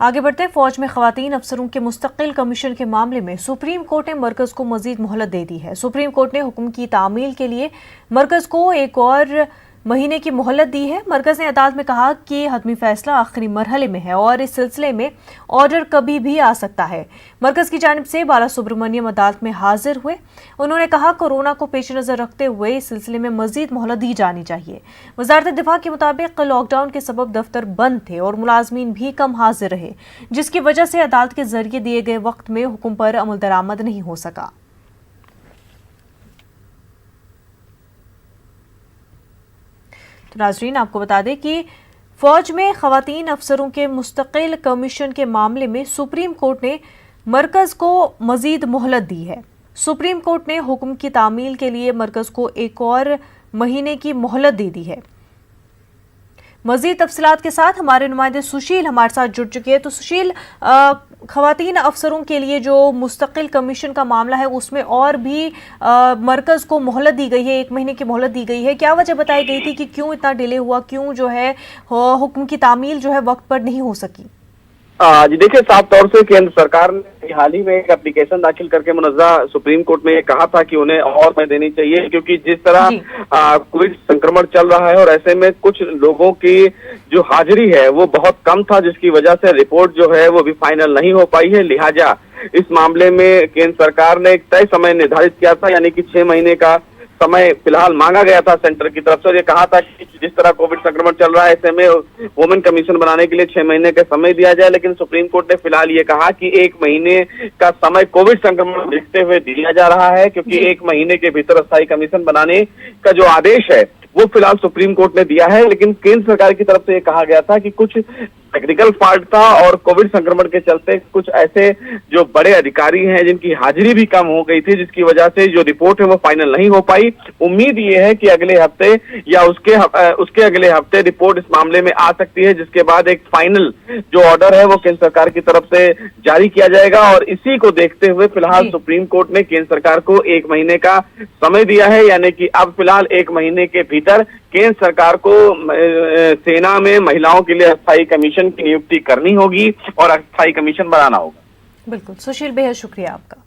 आगे बढ़ते हैं। फौज में खवातीन अफसरों के मुस्तकिल कमीशन के मामले में सुप्रीम कोर्ट ने मरकज को मजीद मोहलत दे दी है। सुप्रीम कोर्ट ने हुक्म की तामील के लिए मरकज को एक और महीने की मोहलत दी है। मरकज ने अदालत में कहा कि हतमी फैसला आखिरी मरहले में है और इस सिलसिले में ऑर्डर कभी भी आ सकता है। मरकज की जानिब से बाला सुब्रमण्यम अदालत में हाजिर हुए। उन्होंने कहा कोरोना को पेश नजर रखते हुए इस सिलसिले में मजीद मोहलत दी जानी चाहिए। वजारत दिफा के मुताबिक लॉकडाउन के सबब दफ्तर बंद थे और मुलाजमीन भी कम हाजिर रहे, जिसकी वजह से अदालत के जरिए दिए गए वक्त में हुक्म पर अमल दरामद नहीं हो सका। तो नाजरीन, आपको बता दें कि फौज में खवातीन अफसरों के मुस्तकिल कमीशन के मामले में सुप्रीम कोर्ट ने मरकज को मजीद मोहलत दी है। सुप्रीम कोर्ट ने हुक्म की तामील के लिए मरकज को एक और महीने की मोहलत दे दी है। मजीद तफसीलात के साथ हमारे नुमाइंदे सुशील हमारे साथ जुड़ चुके हैं। तो सुशील, खवातीन अफसरों के लिए जो मुस्तकिल कमीशन का मामला है उसमें और भी मरकज को मोहलत दी गई है, एक महीने की मोहलत दी गई है। क्या वजह बताई गई थी कि क्यों इतना डिले हुआ, क्यों जो है हुक्म की तामील जो है वक्त पर नहीं हो सकी? जी देखिए, साफ तौर से केंद्र सरकार ने हाल ही में एक एप्लीकेशन दाखिल करके मुनज़्ज़ा सुप्रीम कोर्ट में कहा था कि उन्हें और समय देनी चाहिए, क्योंकि जिस तरह कोविड संक्रमण चल रहा है और ऐसे में कुछ लोगों की जो हाजिरी है वो बहुत कम था, जिसकी वजह से रिपोर्ट जो है वो भी फाइनल नहीं हो पाई है। लिहाजा इस मामले में केंद्र सरकार ने एक तय समय निर्धारित किया था, यानी कि 6 महीने का समय फिलहाल मांगा गया था सेंटर की तरफ से। और ये कहा था कि जिस तरह कोविड संक्रमण चल रहा है ऐसे में वुमेन कमीशन बनाने के लिए 6 महीने का समय दिया जाए, लेकिन सुप्रीम कोर्ट ने फिलहाल ये कहा कि 1 महीने का समय कोविड संक्रमण देखते हुए दिया जा रहा है, क्योंकि 1 महीने के भीतर अस्थायी कमीशन बनाने का जो आदेश है वो फिलहाल सुप्रीम कोर्ट ने दिया है। लेकिन केंद्र सरकार की तरफ से ये कहा गया था कि कुछ टेक्निकल फॉल्ट था और कोविड संक्रमण के चलते कुछ ऐसे जो बड़े अधिकारी हैं जिनकी हाजिरी भी कम हो गई थी, जिसकी वजह से जो रिपोर्ट है वो फाइनल नहीं हो पाई। उम्मीद ये है कि अगले हफ्ते या उसके अगले हफ्ते रिपोर्ट इस मामले में आ सकती है, जिसके बाद एक फाइनल जो ऑर्डर है वो केंद्र सरकार की तरफ से जारी किया जाएगा। और इसी को देखते हुए फिलहाल सुप्रीम कोर्ट ने केंद्र सरकार को 1 महीने का समय दिया है, यानी कि अब फिलहाल 1 महीने के भीतर केंद्र सरकार को सेना में महिलाओं के लिए अस्थायी कमीशन की नियुक्ति करनी होगी और अस्थायी कमीशन बनाना होगा। बिल्कुल सुशील, बेहद शुक्रिया आपका।